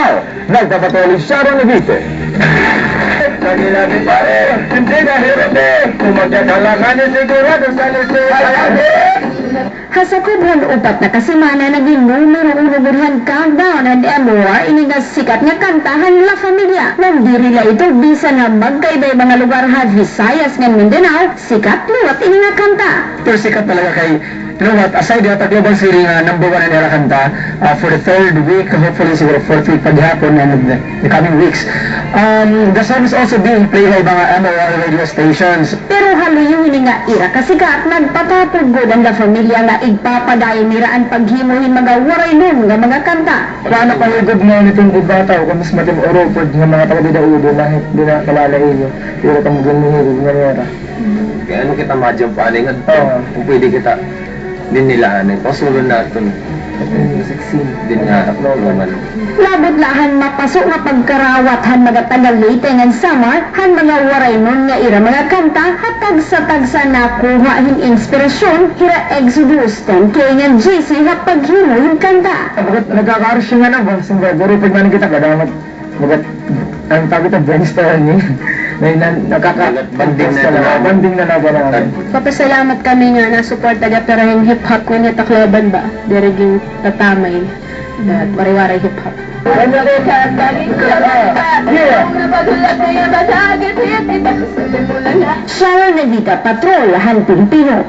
Now, nagpapatuloy Sharon Navite. Pag-ilabi pare, hindi na hirete. Kung magkakalanganin sigurado sa liste. Hasakubhan upat na kasimana naging numero uno burhan countdown and MOR inigas sikat nga kantahan La Familia. Nagdirila ito bisa na magkaibay mga lugar ha Visayas ng Mindanao, sikat luwat ini nga kanta. Pero sikat talaga kay, you know what, aside yata global series na number 1 na nila kanta, for the third week, hopefully siguro fourth week paghapon and the coming weeks, the song is also being played by mga MOR radio stations. Pero haluyo ini nga ira kasikat nagpapapugod ang La Familia nga igpapadayon nila ang paghimuhin mga waray nun nga mga kanta. Paano palugod mo nitong ibataw kung mas matim o Robert ng mga taga-didaudo na hindi na kalala iyo. Pero kang ganihigog nga nera. Kaya ano kita madyang paningan Oo. kung pwede kita din nilahanin. Pasulun natin din nga naman. Labot lahan mapasok nga pagkarawat han mga taga-Leyte ng summer, han mga waray nun nga ira mga kanta, hatag sa tagsa nakuha hin inspirasyon, hira Exodus 10K nga JC nga paghimuhin kanta. Bakit nagkakaroon nga na ba? Siyempre, Robert man kita kadamot. Bakit ang tawag ito, brainstorming. Banding na Banding na naman. Papasalamat kami nga na support taga pero yung hip-hop ko na taklaban ba? Diriging tatamay at wari-wari hip-hop. Sharon Navita, Patrol, Han Pilipino.